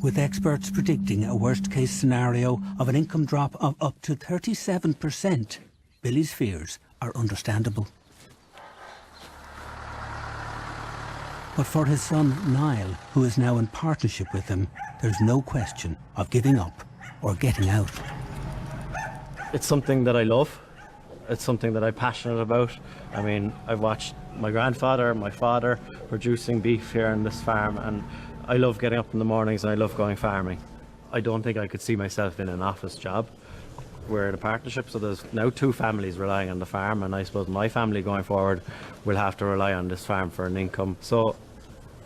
Speaker 1: With experts predicting a worst-case scenario of an income drop of up to 37%, Billy's fears are understandable. But for his son Niall, who is now in partnership with him, there's no question of giving up or getting out.
Speaker 4: It's something that I love. It's something that I'm passionate about. I mean, I've watched my grandfather, my father producing beef here on this farm, and I love getting up in the mornings and I love going farming. I don't think I could see myself in an office job. We're in a partnership, so there's now 2 families relying on the farm, and I suppose my family going forward will have to rely on this farm for an income. So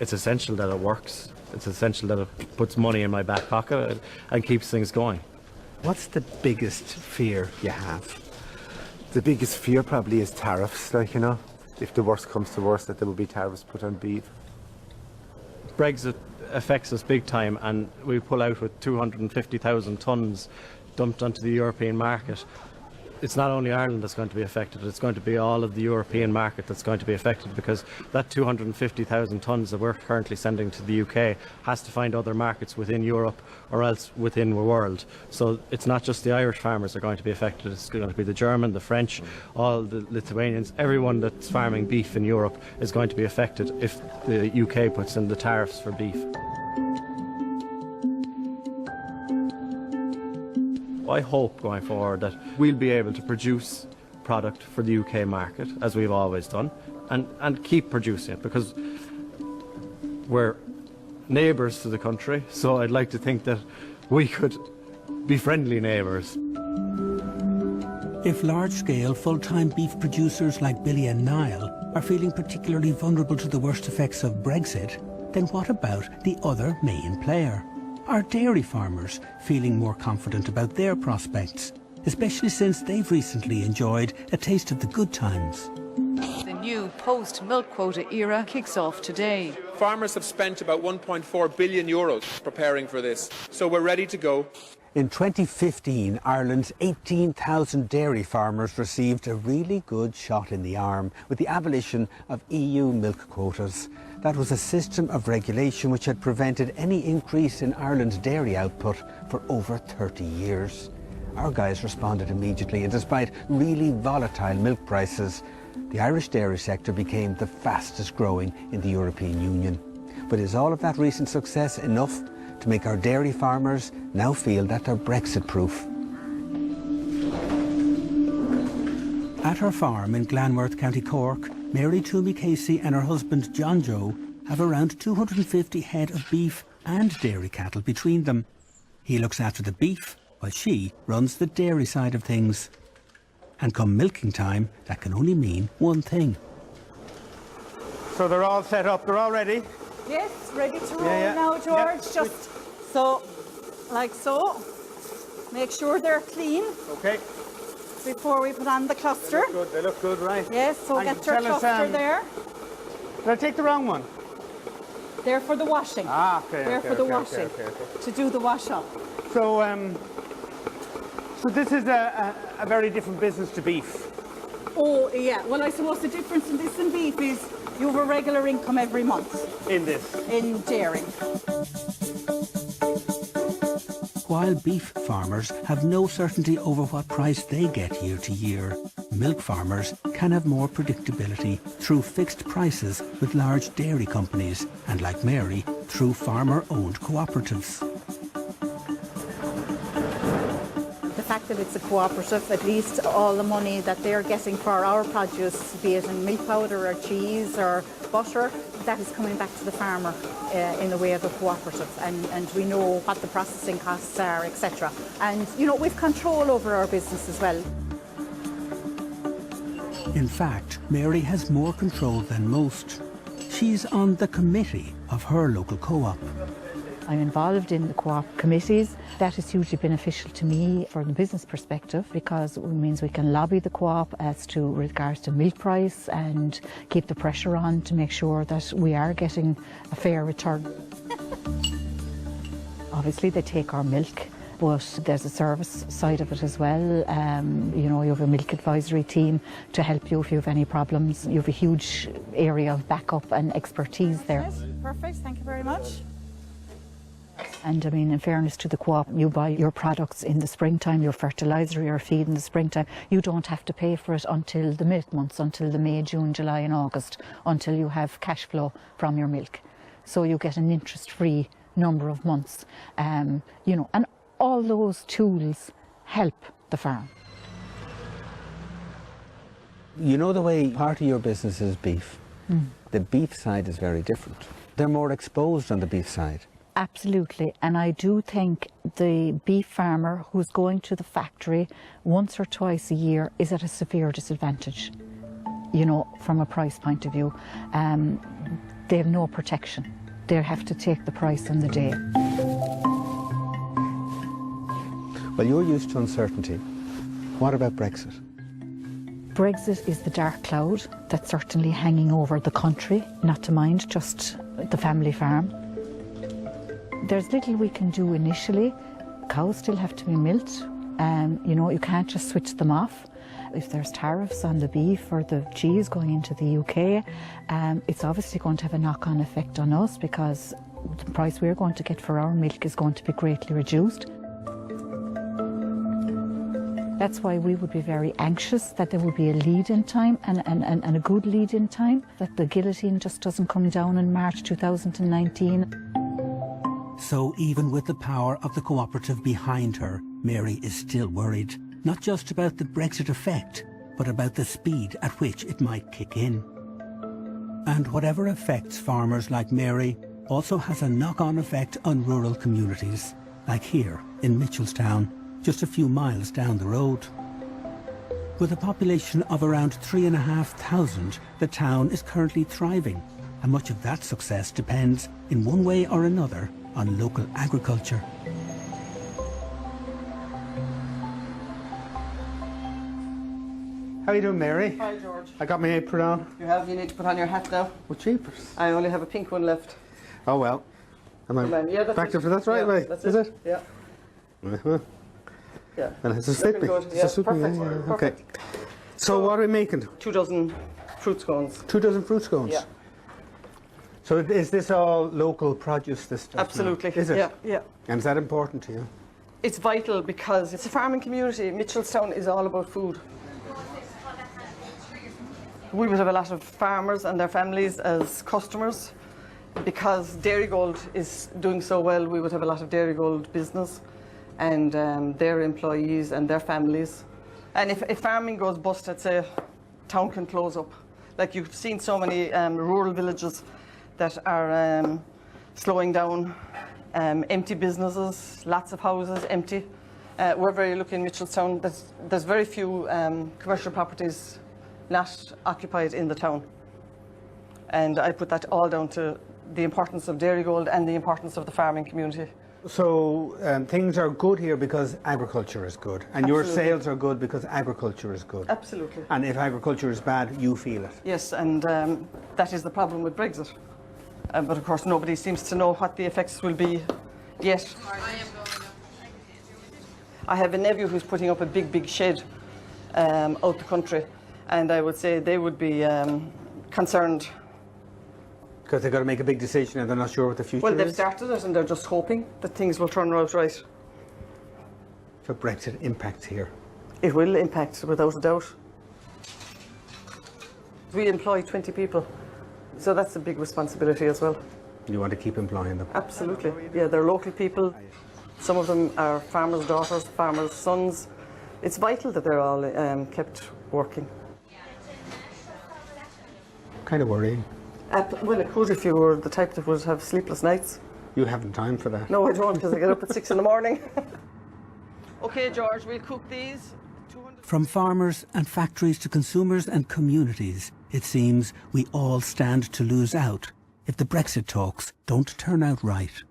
Speaker 4: it's essential that it works. It's essential that it puts money in my back pocket and keeps things going.
Speaker 11: What's the biggest fear you have?
Speaker 10: The biggest fear probably is tariffs, like, you know, if the worst comes to worst, that there will be tariffs put on beef.
Speaker 4: Brexit affects us big time, and we pull out with 250,000 tonnes dumped onto the European market. It's not only Ireland that's going to be affected, it's going to be all of the European market that's going to be affected, because that 250,000 tonnes that we're currently sending to the UK has to find other markets within Europe or else within the world. So it's not just the Irish farmers that are going to be affected, it's going to be the German, the French, all the Lithuanians, everyone that's farming beef in Europe is going to be affected if the UK puts in the tariffs for beef. I hope going forward that we'll be able to produce product for the UK market, as we've always done, and keep producing it, because we're neighbours to the country, so I'd like to think that we could be friendly neighbours.
Speaker 1: If large-scale, full-time beef producers like Billy and Niall are feeling particularly vulnerable to the worst effects of Brexit, then what about the other main player? Are dairy farmers feeling more confident about their prospects, especially since they've recently enjoyed a taste of the good times?
Speaker 6: The new post-milk quota era kicks off today.
Speaker 12: Farmers have spent about €1.4 billion preparing for this, so we're ready to go.
Speaker 11: In 2015, Ireland's 18,000 dairy farmers received a really good shot in the arm with the abolition of EU milk quotas. That was a system of regulation which had prevented any increase in Ireland's dairy output for over 30 years. Our guys responded immediately, and despite really volatile milk prices, the Irish dairy sector became the fastest growing in the European Union. But is all of that recent success enough to make our dairy farmers now feel that they're Brexit-proof?
Speaker 1: At her farm in Glanworth, County Cork, Mary Toomey Casey and her husband John Joe have around 250 head of beef and dairy cattle between them. He looks after the beef while she runs the dairy side of things. And come milking time, that can only mean one thing.
Speaker 11: So they're all set up, they're all ready?
Speaker 13: Yes, ready to roll now, George. Just so, like so. Make sure they're clean.
Speaker 11: Okay.
Speaker 13: Before we put on the cluster.
Speaker 11: They look good, right?
Speaker 13: Yes, so
Speaker 11: and
Speaker 13: get your cluster there.
Speaker 11: Did I take the wrong one?
Speaker 13: They're for the washing.
Speaker 11: Ah, okay.
Speaker 13: They're for the washing. To do the wash up.
Speaker 11: So, so this is a very different business to beef.
Speaker 13: Oh, yeah. Well, I suppose the difference in this and beef is you have a regular income every month.
Speaker 11: In this?
Speaker 13: In dairy.
Speaker 1: While beef farmers have no certainty over what price they get year to year, milk farmers can have more predictability through fixed prices with large dairy companies and, like Mary, through farmer-owned cooperatives.
Speaker 13: The fact that it's a cooperative, at least all the money that they're getting for our produce, be it in milk powder or cheese or butter, that is coming back to the farmer in the way of a cooperative, and we know what the processing costs are, etc. And, you know, we've control over our business as well.
Speaker 1: In fact, Mary has more control than most. She's on the committee of her local co-op.
Speaker 25: I'm involved in the co-op committees. That is hugely beneficial to me from the business perspective, because it means we can lobby the co-op as to regards to milk price and keep the pressure on to make sure that we are getting a fair return. Obviously they take our milk, but there's a service side of it as well. You know, you have a milk advisory team to help you if you have any problems. You have a huge area of backup and expertise there.
Speaker 13: Yes, perfect, thank you very much.
Speaker 25: And I mean, in fairness to the co-op, you buy your products in the springtime, your fertiliser, your feed in the springtime. You don't have to pay for it until the milk months, until the May, June, July and August, until you have cash flow from your milk. So you get an interest-free number of months, you know, and all those tools help the farm.
Speaker 11: You know, the way part of your business is beef. The beef side is very different. They're more exposed on the beef side.
Speaker 25: Absolutely, and I do think the beef farmer who's going to the factory once or twice a year is at a severe disadvantage, you know, from a price point of view. They have no protection. They have to take the price on the day.
Speaker 11: Well, you're used to uncertainty. What about Brexit?
Speaker 25: Brexit is the dark cloud that's certainly hanging over the country, not to mind just the family farm. There's little we can do initially. Cows still have to be milked. You know, you can't just switch them off. If there's tariffs on the beef or the cheese going into the UK, it's obviously going to have a knock-on effect on us because the price we're going to get for our milk is going to be greatly reduced. That's why we would be very anxious that there would be a lead-in time and a good lead-in time, that the guillotine just doesn't come down in March 2019.
Speaker 1: So even with the power of the cooperative behind her, Mary is still worried, not just about the Brexit effect, but about the speed at which it might kick in. And whatever affects farmers like Mary also has a knock-on effect on rural communities, like here in Mitchelstown, just a few miles down the road. With a population of around 3,500, the town is currently thriving, and much of that success depends, in one way or another, on local agriculture.
Speaker 11: How are you doing, Mary?
Speaker 14: Hi, George.
Speaker 11: I got my apron on.
Speaker 14: You need to put on your hat now.
Speaker 11: Well, cheapers.
Speaker 14: I only have a pink one left.
Speaker 11: Oh, well. Am I
Speaker 14: Yeah, that's
Speaker 11: back
Speaker 14: it.
Speaker 11: there for that right way?
Speaker 14: That's
Speaker 11: Is it?
Speaker 14: Yeah. Yeah.
Speaker 11: And it's a
Speaker 14: Looking
Speaker 11: slippy.
Speaker 14: good.
Speaker 11: It's
Speaker 14: Yeah,
Speaker 11: a slippy.
Speaker 14: perfect.
Speaker 11: Yeah, yeah.
Speaker 14: Perfect.
Speaker 11: Okay. So what are we making?
Speaker 14: 2 dozen fruit scones.
Speaker 11: 2 dozen fruit scones?
Speaker 14: Yeah.
Speaker 11: So is this all local produce, this stuff?
Speaker 14: Absolutely.
Speaker 11: Now? Is it?
Speaker 14: Yeah, yeah.
Speaker 11: And is that important to you?
Speaker 14: It's vital because it's a farming community. Mitchelstown is all about food. We would have a lot of farmers and their families as customers. Because Dairygold is doing so well, we would have a lot of Dairygold business and their employees and their families. And if farming goes bust, I'd say town can close up. Like you've seen so many rural villages that are slowing down, empty businesses, lots of houses empty. We're very lucky in Mitchelstown. There's very few commercial properties not occupied in the town. And I put that all down to the importance of Dairygold and the importance of the farming community.
Speaker 11: So things are good here because agriculture is good, and
Speaker 14: Absolutely.
Speaker 11: your sales are good because agriculture is good.
Speaker 14: Absolutely.
Speaker 11: And if agriculture is bad, you feel it.
Speaker 14: Yes, and that is the problem with Brexit. But of course nobody seems to know what the effects will be yet. I have a nephew who's putting up a big shed out the country, and I would say they would be concerned.
Speaker 11: Because they've got to make a big decision and they're not sure what the future
Speaker 14: Well, they've
Speaker 11: is?
Speaker 14: started it and they're just hoping that things will turn out right.
Speaker 11: So Brexit impacts here?
Speaker 14: It will impact, without a doubt. We employ 20 people, so that's a big responsibility as well.
Speaker 11: You want to keep employing them?
Speaker 14: Absolutely. Yeah, they're local people. Some of them are farmers' daughters, farmers' sons. It's vital that they're all kept working.
Speaker 11: Kind of worrying.
Speaker 14: Well, it could if you were the type that would have sleepless nights.
Speaker 11: You haven't time for that.
Speaker 14: No, I don't, because I get up at 6 in the morning. OK, George, we'll cook these.
Speaker 1: From farmers and factories to consumers and communities, it seems we all stand to lose out if the Brexit talks don't turn out right.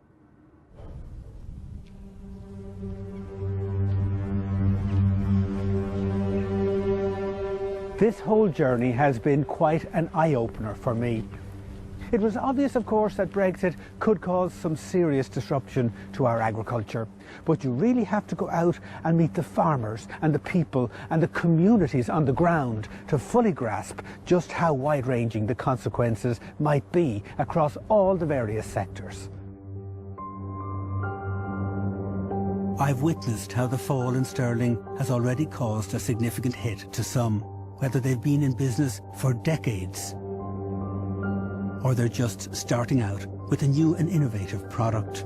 Speaker 11: This whole journey has been quite an eye-opener for me. It was obvious, of course, that Brexit could cause some serious disruption to our agriculture. But you really have to go out and meet the farmers and the people and the communities on the ground to fully grasp just how wide-ranging the consequences might be across all the various sectors.
Speaker 1: I've witnessed how the fall in sterling has already caused a significant hit to some, whether they've been in business for decades or they're just starting out with a new and innovative product.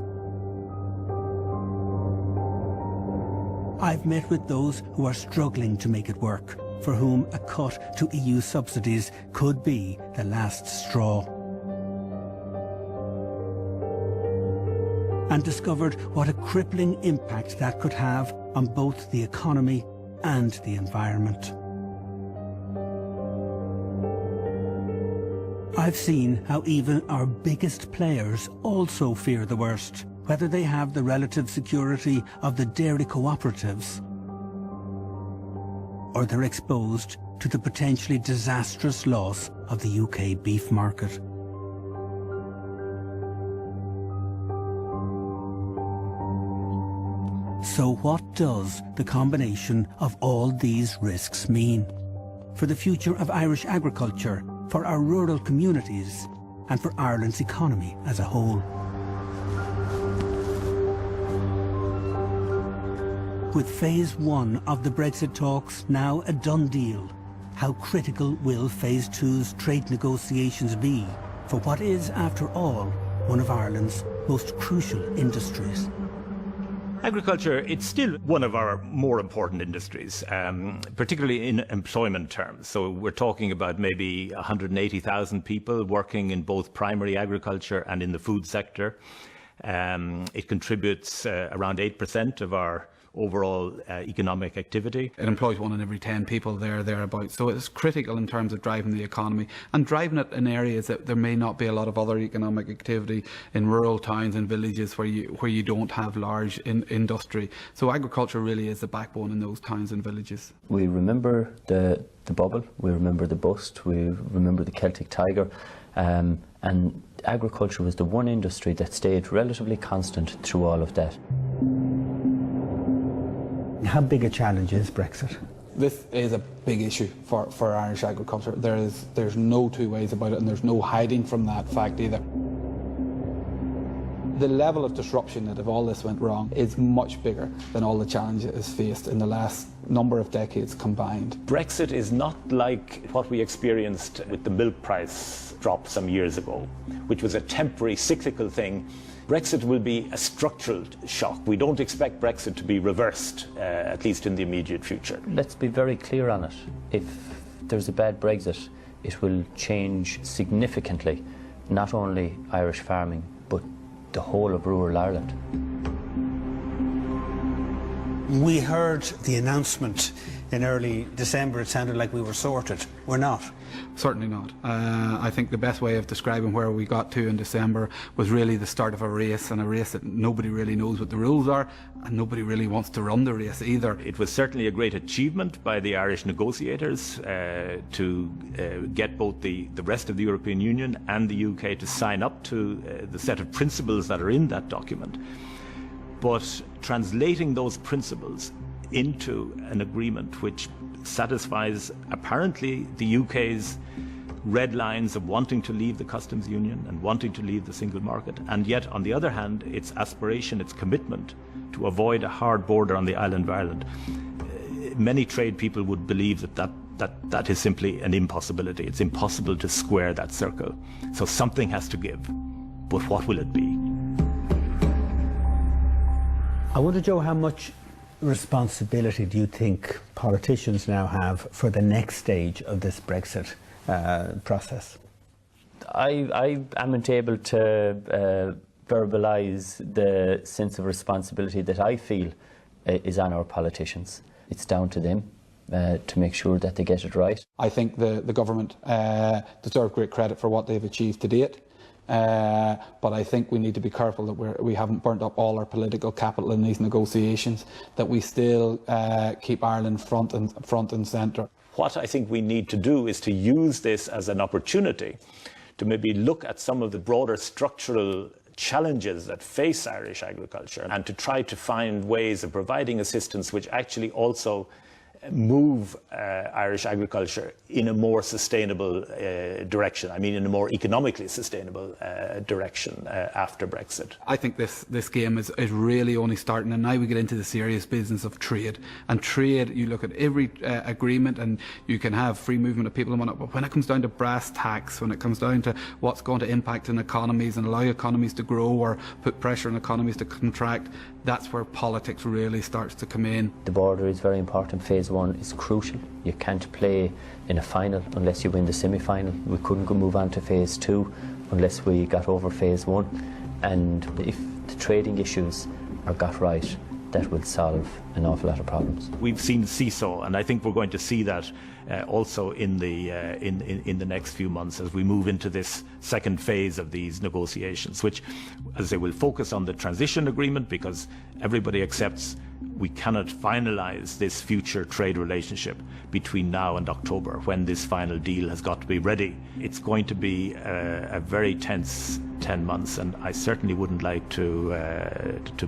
Speaker 1: I've met with those who are struggling to make it work, for whom a cut to EU subsidies could be the last straw. And discovered what a crippling impact that could have on both the economy and the environment. I've seen how even our biggest players also fear the worst, whether they have the relative security of the dairy cooperatives or they're exposed to the potentially disastrous loss of the UK beef market. So what does the combination of all these risks mean for the future of Irish agriculture, for our rural communities, and for Ireland's economy as a whole? With phase 1 of the Brexit talks now a done deal, how critical will phase 2's trade negotiations be for what is, after all, one of Ireland's most crucial industries?
Speaker 15: Agriculture, it's still one of our more important industries, particularly in employment terms. So we're talking about maybe 180,000 people working in both primary agriculture and in the food sector. It contributes around 8% of our overall economic activity.
Speaker 16: It employs 1 in every 10 people thereabouts. So it's critical in terms of driving the economy and driving it in areas that there may not be a lot of other economic activity, in rural towns and villages where you don't have large industry. So agriculture really is the backbone in those towns and villages.
Speaker 17: We remember the bubble, we remember the bust, we remember the Celtic Tiger, and agriculture was the one industry that stayed relatively constant through all of that.
Speaker 11: How big a challenge is Brexit?
Speaker 16: This is a big issue for Irish agriculture. There's no two ways about it, and there's no hiding from that fact either. The level of disruption that if all this went wrong is much bigger than all the challenges faced in the last number of decades combined.
Speaker 18: Brexit is not like what we experienced with the milk price drop some years ago, which was a temporary cyclical thing. Brexit will be a structural shock. We don't expect Brexit to be reversed, at least in the immediate future.
Speaker 17: Let's be very clear on it. If there's a bad Brexit, it will change significantly not only Irish farming, but the whole of rural Ireland.
Speaker 11: We heard the announcement in early December. It sounded like we were sorted. We're not.
Speaker 16: Certainly not. I think the best way of describing where we got to in December was really the start of a race, and a race that nobody really knows what the rules are, and nobody really wants to run the race either.
Speaker 18: It was certainly a great achievement by the Irish negotiators to get both the rest of the European Union and the UK to sign up to the set of principles that are in that document. But translating those principles into an agreement which satisfies apparently the UK's red lines of wanting to leave the customs union and wanting to leave the single market, and yet on the other hand its aspiration, its commitment to avoid a hard border on the island of Ireland. Many trade people would believe that is simply an impossibility. It's impossible to square that circle. So something has to give. But what will it be?
Speaker 11: I wonder, Joe, how much responsibility do you think politicians now have for the next stage of this Brexit process?
Speaker 17: I am able to verbalise the sense of responsibility that I feel is on our politicians. It's down to them to make sure that they get it right.
Speaker 16: I think the government deserve great credit for what they've achieved to date. But I think we need to be careful that we haven't burnt up all our political capital in these negotiations, that we still keep Ireland front and centre.
Speaker 18: What I think we need to do is to use this as an opportunity to maybe look at some of the broader structural challenges that face Irish agriculture and to try to find ways of providing assistance which actually also
Speaker 15: move Irish agriculture in a more sustainable direction. I mean, in a more economically sustainable direction after Brexit.
Speaker 16: I think this game is really only starting, and now we get into the serious business of trade. And trade, you look at every agreement and you can have free movement of people and whatnot, but when it comes down to brass tacks, when it comes down to what's going to impact on economies and allow economies to grow or put pressure on economies to contract, that's where politics really starts to come in.
Speaker 17: The border is very important. Phase 1 is crucial. You can't play in a final unless you win the semi-final. We couldn't move on to phase 2 unless we got over phase 1. And if the trading issues are got right, that will solve an awful lot of problems.
Speaker 15: We've seen seesaw, and I think we're going to see that also in the next few months as we move into this second phase of these negotiations, which, as I say, will focus on the transition agreement, because everybody accepts we cannot finalise this future trade relationship between now and October, when this final deal has got to be ready. It's going to be a very tense 10 months, and I certainly wouldn't like to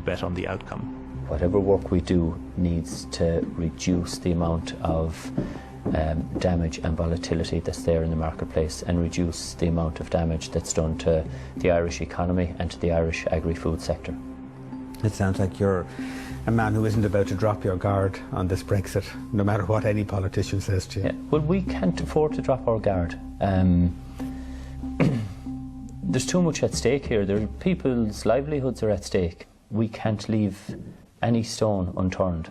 Speaker 15: bet on the outcome.
Speaker 17: Whatever work we do needs to reduce the amount of damage and volatility that's there in the marketplace, and reduce the amount of damage that's done to the Irish economy and to the Irish agri-food sector.
Speaker 11: It sounds like you're a man who isn't about to drop your guard on this Brexit, no matter what any politician says to you.
Speaker 17: Yeah, well, we can't afford to drop our guard. There's too much at stake here. People's livelihoods are at stake. We can't leave any stone unturned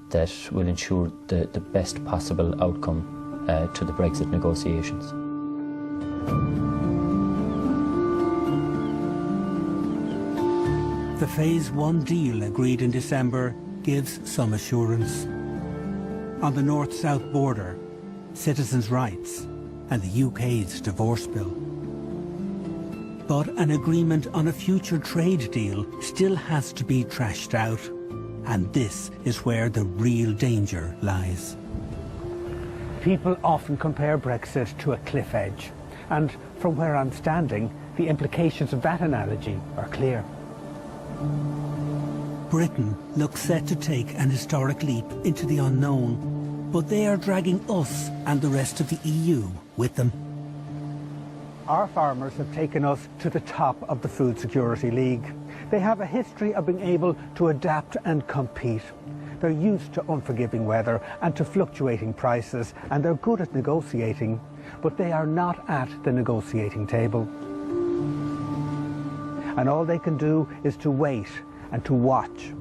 Speaker 17: that will ensure the best possible outcome to the Brexit negotiations.
Speaker 1: The Phase 1 deal agreed in December gives some assurance. On the north-south border, citizens' rights and the UK's divorce bill. But an agreement on a future trade deal still has to be trashed out, and this is where the real danger lies.
Speaker 11: People often compare Brexit to a cliff edge, and from where I'm standing, the implications of that analogy are clear.
Speaker 1: Britain looks set to take an historic leap into the unknown, but they are dragging us and the rest of the EU with them.
Speaker 11: Our farmers have taken us to the top of the Food Security League. They have a history of being able to adapt and compete. They're used to unforgiving weather and to fluctuating prices, and they're good at negotiating, but they are not at the negotiating table. And all they can do is to wait and to watch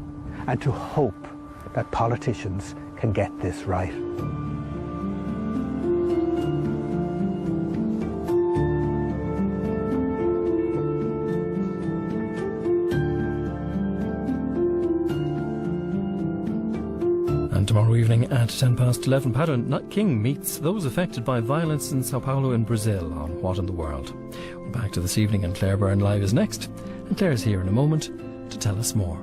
Speaker 11: and to hope that politicians can get this right.
Speaker 19: And tomorrow evening at 11:10, Padua King meets those affected by violence in Sao Paulo in Brazil on What in the World. We're back to this evening, and Claire Byrne Live is next, and Claire's here in a moment to tell us more.